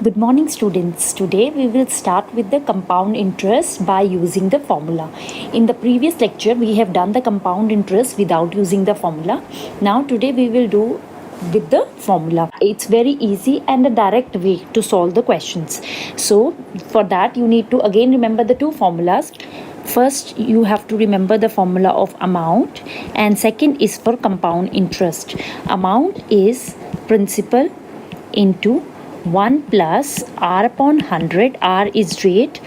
Good morning, students. Today we will start with the compound interest by using the formula. In the previous lecture we have done the compound interest without using the formula. Now today we will do with the formula. It's very easy and a direct way to solve the questions. So for that you need to again remember the two formulas. First you have to remember the formula of amount, and second is for compound interest. Amount is principal into 1 plus r upon 100. R is rate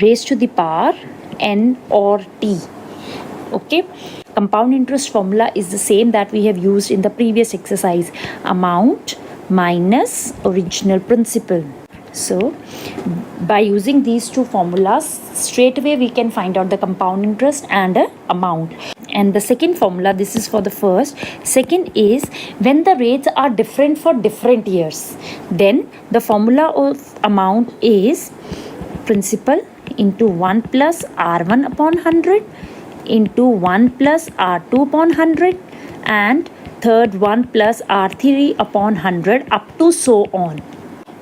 raised to the power n or t. Okay, compound interest formula is the same that we have used in the previous exercise. Amount minus original principal. So by using these two formulas, straight away we can find out the compound interest and the amount. And the second formula, this is for the first. Second is when the rates are different for different years, then the formula of amount is principal into 1 plus r1 upon 100 into 1 plus r2 upon 100 and third 1 plus r3 upon 100 up to so on.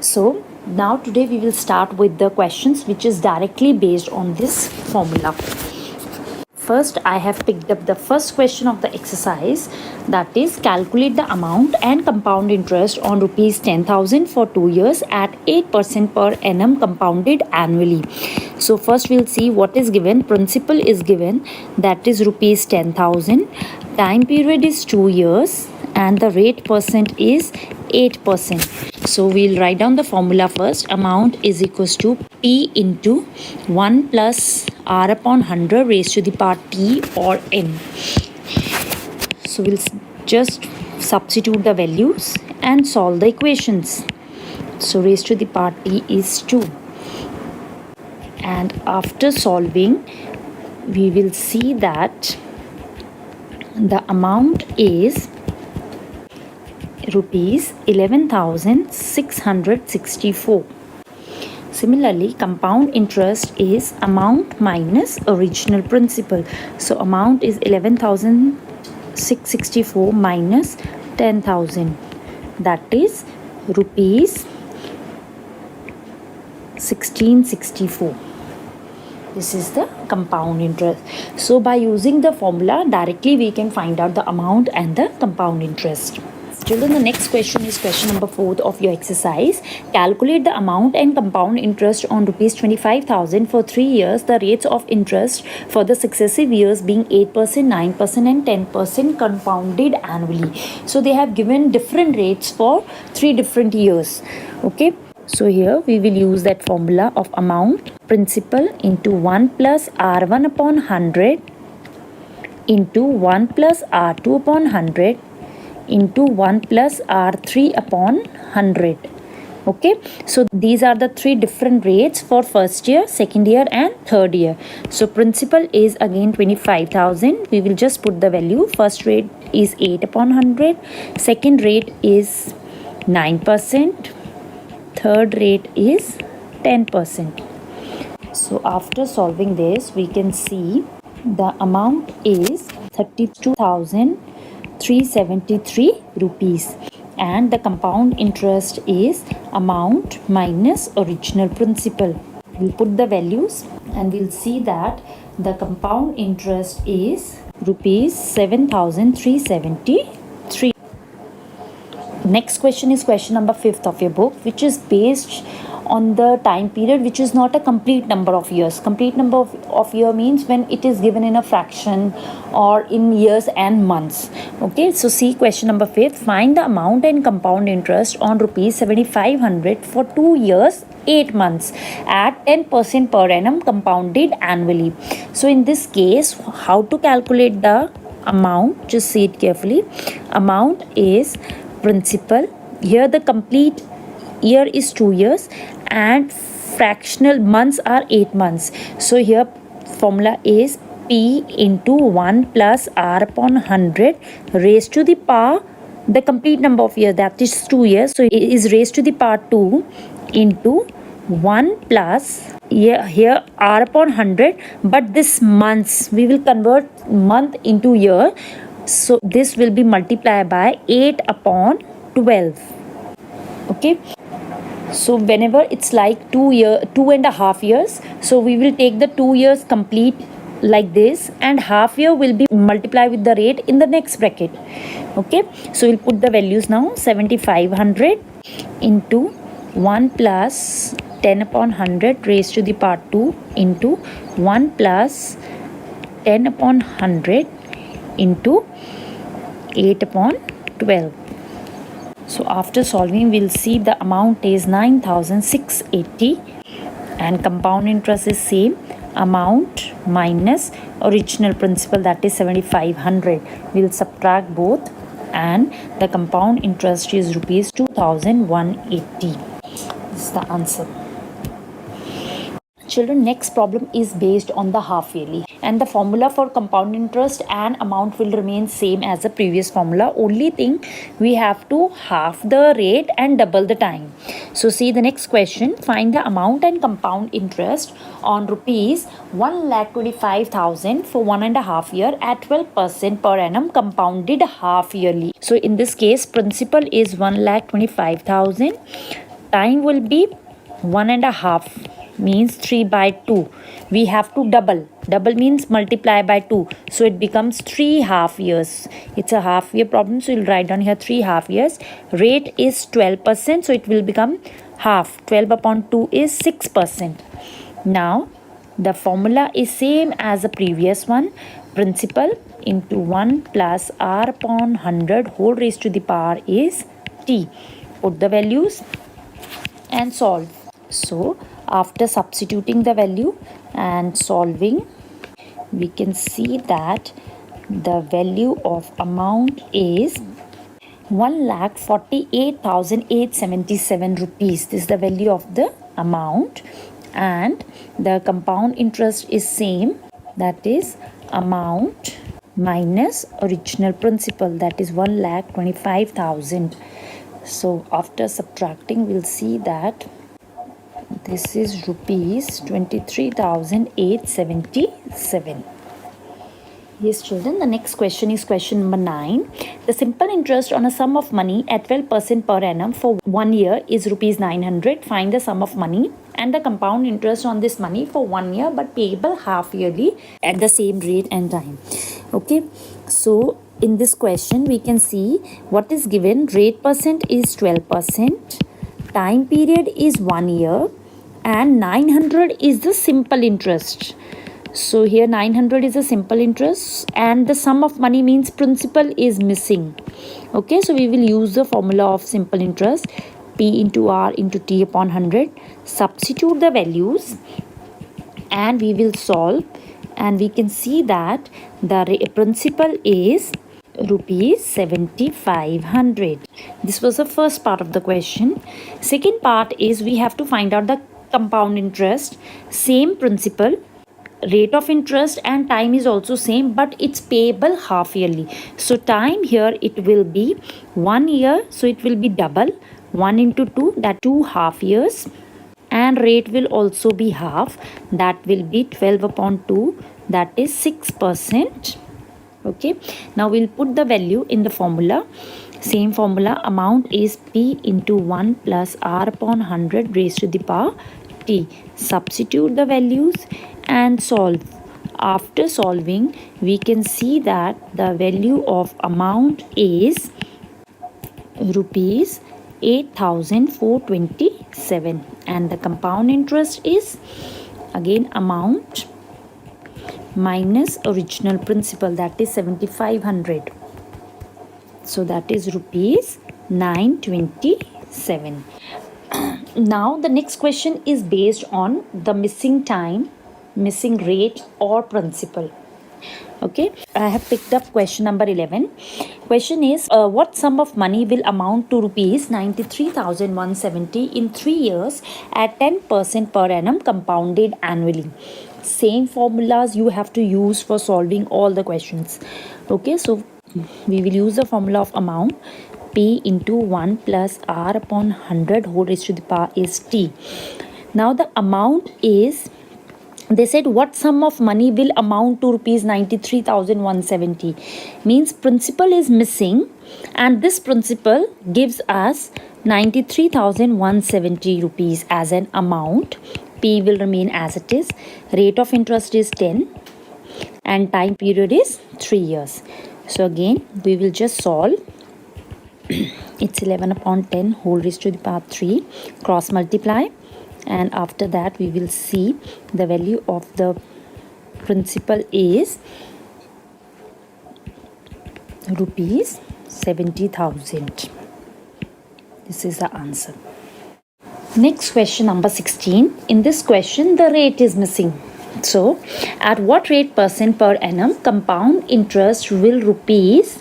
So now today we will start with the questions which is directly based on this formula. First, I have picked up the first question of the exercise, that is calculate the amount and compound interest on rupees 10,000 for 2 years at 8% per annum compounded annually. So first we'll see what is given. Principal is given, that is rupees 10,000. Time period is 2 years and the rate percent is 8%. So we'll write down the formula first. Amount is equals to P into 1 plus R upon 100 raised to the power T or N. So we'll just substitute the values and solve the equations. So raised to the power T is 2. And after solving, we will see that the amount is rupees 11,664. Similarly, compound interest is amount minus original principal. So amount is 11,664 minus 10,000. That is rupees 1664. This is the compound interest. So by using the formula directly we can find out the amount and the compound interest. Children, the next question is question number 4 of your exercise. Calculate the amount and compound interest on rupees 25,000 for 3 years. The rates of interest for the successive years being 8%, 9% and 10% compounded annually. So they have given different rates for 3 different years. Okay. So here we will use that formula of amount, principal into 1 plus r1 upon 100 into 1 plus r2 upon 100 into 1 plus r3 upon 100. Okay, so these are the 3 different rates for first year, second year and third year. So principal is again 25,000. We will just put the value. First rate is 8 upon 100. Second rate is 9%. Third rate is 10%. So after solving this, we can see the amount is 32,373 rupees and the compound interest is amount minus original principal. We'll put the values and we'll see that the compound interest is rupees 7,373. Next question is question number 5 of your book, which is based on the time period which is not a complete number of years. Complete number of year means when it is given in a fraction or in years and months. Okay, so see question number 5. Find the amount and compound interest on rupees 7,500 for 2 years 8 months at 10% per annum compounded annually. So in this case, how to calculate the amount? Just see it carefully. Amount is principal. Here the complete year is 2 years and fractional months are 8 months. So here formula is P into 1 plus R upon 100 raised to the power the complete number of years, that is 2 years. So it is raised to the power 2 into 1 plus here R upon 100, but this months we will convert month into year. So this will be multiplied by 8 upon 12. Okay. So whenever it's like 2.5 years, so we will take the 2 years complete like this, and half year will be multiplied with the rate in the next bracket. Okay, so we'll put the values now. 7500 into 1 plus 10 upon 100 raised to the power 2 into 1 plus 10 upon 100 into 8 upon 12. So after solving, we'll see the amount is 9680, and compound interest is same, amount minus original principal, that is 7500. We'll subtract both, and the compound interest is rupees 2180. This is the answer. Children, next problem is based on the half yearly, and the formula for compound interest and amount will remain same as the previous formula. Only thing, we have to half the rate and double the time. So see the next question. Find the amount and compound interest on rupees 1,25,000 for 1.5 year at 12% per annum compounded half yearly. So in this case, principal is 1,25,000. Time will be 1.5, means 3 by 2. We have to double means multiply by 2, so it becomes 3 half years. It's a half year problem, so you'll write down here 3 half years. Rate is 12%, so it will become half. 12 upon 2 is 6%. Now the formula is same as the previous one. Principal into 1 plus r upon 100 whole raised to the power is t. Put the values and solve. So after substituting the value and solving, we can see that the value of amount is 1,48,877 rupees. This is the value of the amount, and the compound interest is same, that is amount minus original principal, that is 1,25,000. So after subtracting, we'll see that this is rupees 23,877. Yes, children, the next question is question number 9. The simple interest on a sum of money at 12% per annum for 1 year is rupees 900. Find the sum of money and the compound interest on this money for 1 year but payable half yearly at the same rate and time. Okay, so in this question we can see what is given. Rate percent is 12%, time period is 1 year, and 900 is the simple interest. So here 900 is a simple interest, and the sum of money means principal is missing. Okay, so we will use the formula of simple interest, P into R into T upon 100. Substitute the values and we will solve, and we can see that the principal is rupees 7,500. This was the first part of the question. Second part is we have to find out the compound interest. Same principal, rate of interest and time is also same, but it's payable half yearly. So time here it will be 1 year, so it will be double, 1 into 2, that 2 half years, and rate will also be half, that will be 12 upon 2, that is 6%. Okay, now we'll put the value in the formula. Same formula, amount is P into 1 plus R upon 100 raised to the power T. Substitute the values and solve. After solving, we can see that the value of amount is rupees 8,427, and the compound interest is again amount minus original principal, that is 7,500. So that is rupees 927. Now the next question is based on the missing time, missing rate or principal. Okay, I have picked up question number 11. Question is what sum of money will amount to rupees 93,170 in 3 years at 10% per annum compounded annually. Same formulas you have to use for solving all the questions. Okay, so we will use the formula of amount, P into 1 plus R upon 100 whole raised to the power is T. Now the amount is, they said what sum of money will amount to rupees 93,170, means principal is missing, and this principal gives us 93,170 rupees as an amount. P will remain as it is. Rate of interest is 10 and time period is 3 years. So again we will just solve. It's 11 upon 10 whole raised to the power 3, cross multiply, and after that we will see the value of the principal is rupees 70,000. This is the answer. Next question number 16. In this question the rate is missing. So at what rate percent per annum compound interest will rupees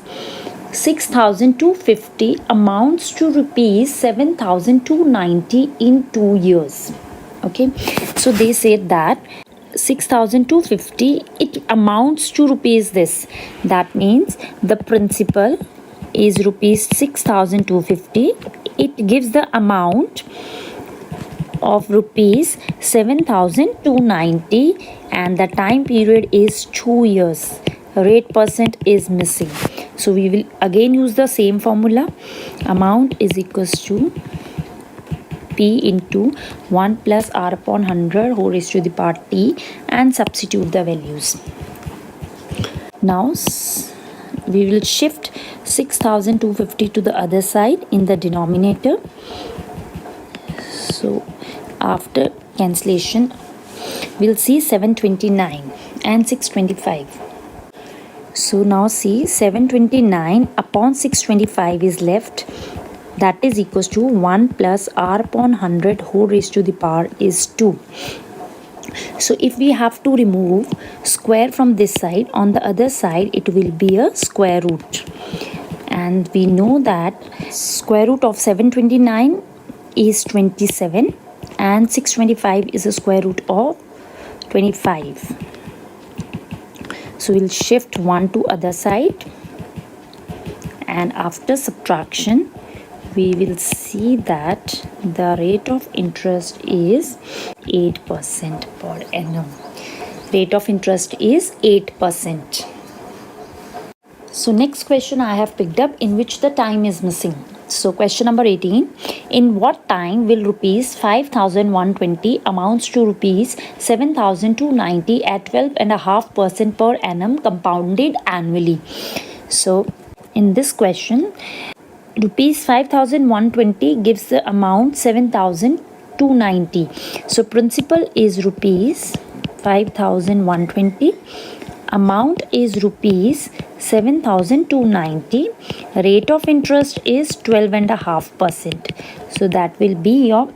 6,250 amounts to rupees 7,290 in 2 years? Okay, so they said that 6,250 it amounts to rupees this. That means the principal is rupees 6,250. It gives the amount of rupees 7,290 and the time period is 2 years. Rate percent is missing. So we will again use the same formula. Amount is equals to P into 1 plus R upon 100 whole raised to the power T and substitute the values. Now we will shift 6,250 to the other side in the denominator. So after cancellation we'll see 729 and 625. So now see 729 upon 625 is left, that is equals to 1 plus R upon 100 whole raised to the power is 2. So if we have to remove square from this side, on the other side it will be a square root, and we know that square root of 729 is 27 and 625 is a square root of 25. So we'll shift 1 to other side, and after subtraction we will see that the rate of interest is 8% per annum. Rate of interest is 8%. So next question I have picked up in which the time is missing. So question number 18. In what time will rupees 5,120 amounts to rupees 7,290 at 12.5% per annum compounded annually? So in this question rupees 5,120 gives the amount 7,290. So principal is rupees 5,120. Amount is rupees 7,290. Rate of interest is 12.5%. So that will be your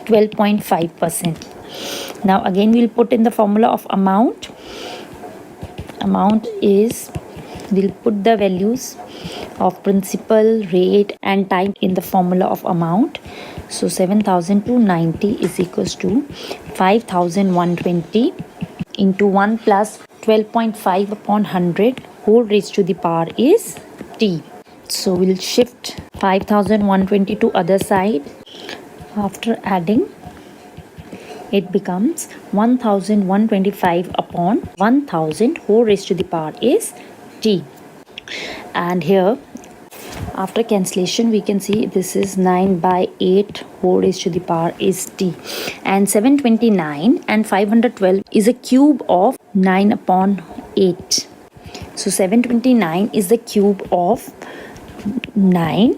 12.5%. Now again we'll put in the formula of amount. Amount is, we'll put the values of principal, rate and time in the formula of amount. So 7,290 is equals to 5,120 into 1 plus 12.5 upon 100 whole raised to the power is T. So we'll shift 5,120 to other side. After adding it becomes 1,125 upon 1,000 whole raised to the power is T. And here after cancellation we can see this is 9 by 8 whole raised to the power is T, and 729 and 512 is a cube of 9 upon 8. So 729 is the cube of 9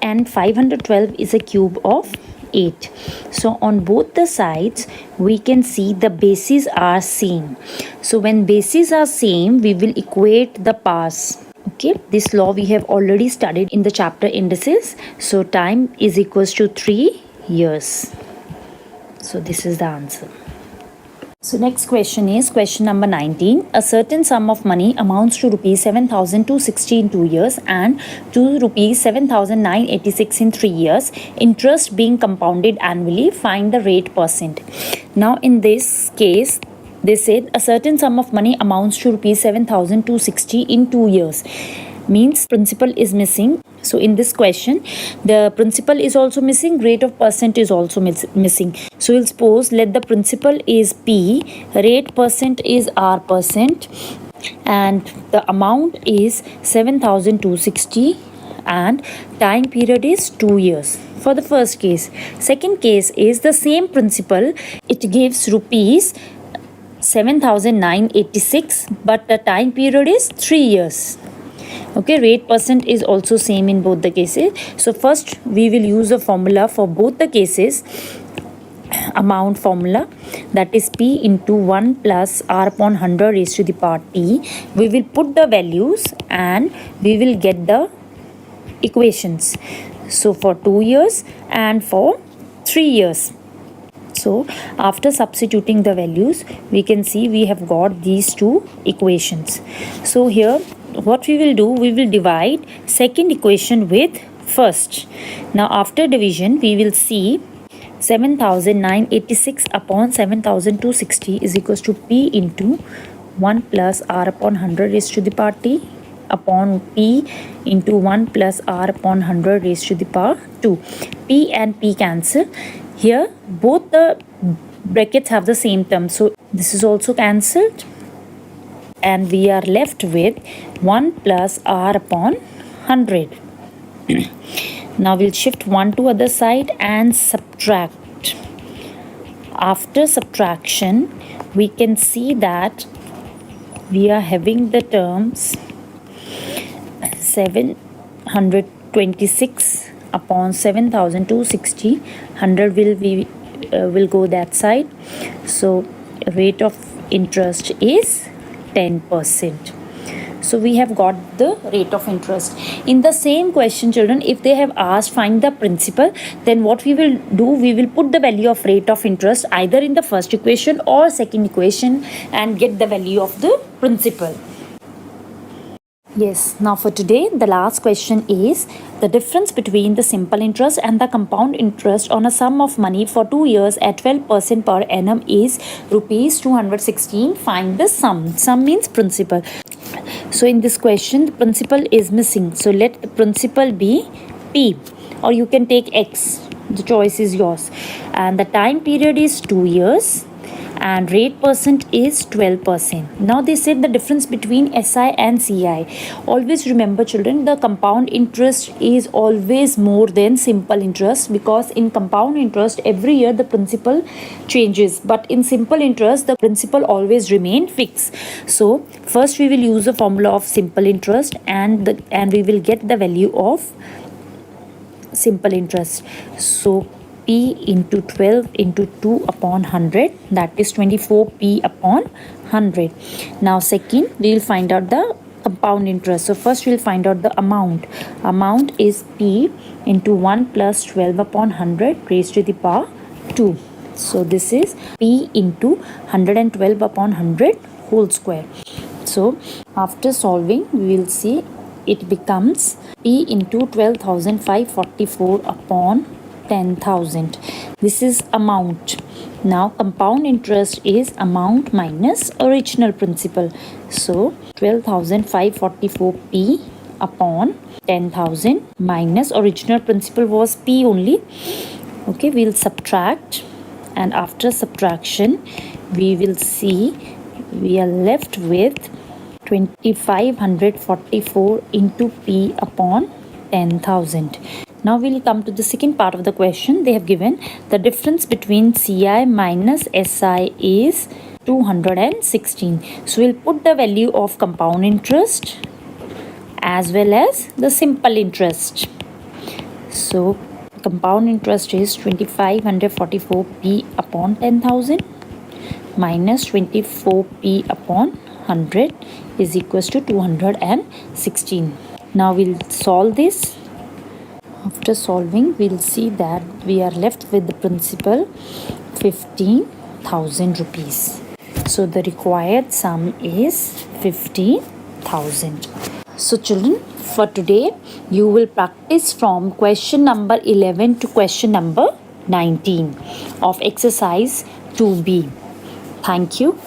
and 512 is a cube of 8. So on both the sides we can see the bases are same. So when bases are same we will equate the powers. Okay, this law we have already studied in the chapter indices. So time is equals to 3 years. So this is the answer. So next question is question number 19. A certain sum of money amounts to rupees 7,260 in 2 years and to rupees 7,986 in 3 years. Interest being compounded annually. Find the rate percent. Now in this case they said a certain sum of money amounts to rupees 7,260 in 2 years. Means principal is missing. So in this question the principal is also missing, rate of percent is also missing. So we'll suppose let the principal is P, rate percent is R percent, and the amount is 7,260 and time period is 2 years for the first case. Second case is the same principal. It gives rupees 7,986, but the time period is 3 years. Okay, rate percent is also same in both the cases. So first we will use a formula for both the cases, amount formula, that is P into 1 plus R upon 100 raised to the power T. We will put the values and we will get the equations. So for 2 years and for 3 years. So after substituting the values, we can see we have got these two equations. So here what we will do, we will divide second equation with first. Now after division, we will see 7,986 upon 7,260 is equals to P into 1 plus R upon 100 raised to the power T upon P into 1 plus R upon 100 raised to the power 2. P and P cancel. Here both the brackets have the same term, so this is also cancelled and we are left with 1 plus R upon 100. Now we'll shift 1 to other side and subtract. After subtraction, we can see that we are having the terms 726 upon 7,260. 100 will go that side. So rate of interest is 10%. So we have got the rate of interest. In the same question, children, if they have asked find the principal, then what we will do, we will put the value of rate of interest either in the first equation or second equation and get the value of the principal. Yes, now for today, the last question is the difference between the simple interest and the compound interest on a sum of money for 2 years at 12% per annum is rupees 216. Find the sum. Sum means principal. So in this question, the principal is missing. So let the principal be P, or you can take X. The choice is yours. And the time period is 2 years. And rate percent is 12%. Now they said the difference between SI and CI. Always remember, children, the compound interest is always more than simple interest, because in compound interest every year the principal changes, but in simple interest the principal always remain fixed. So first we will use the formula of simple interest and we will get the value of simple interest. So P into 12 into 2 upon 100, that is 24P upon 100. Now second, we will find out the compound interest. So first we will find out the amount. Amount is P into 1 plus 12 upon 100 raised to the power 2. So this is P into 112 upon 100 whole square. So after solving, we will see it becomes P into 12,544 upon 10,000. This is amount. Now compound interest is amount minus original principal. So 12,544P upon 10,000 minus original principal was P only. Okay, we'll subtract, and after subtraction we will see we are left with 2,544 into P upon 10,000. Now we'll come to the second part of the question. They have given the difference between CI minus SI is 216. So we'll put the value of compound interest as well as the simple interest. So compound interest is 2,544P upon 10,000 minus 24P upon 100 is equals to 216. Now we'll solve this. After solving, we'll see that we are left with the principal 15,000 rupees. So the required sum is 15,000. So children, for today you will practice from question number 11 to question number 19 of exercise 2B. Thank you.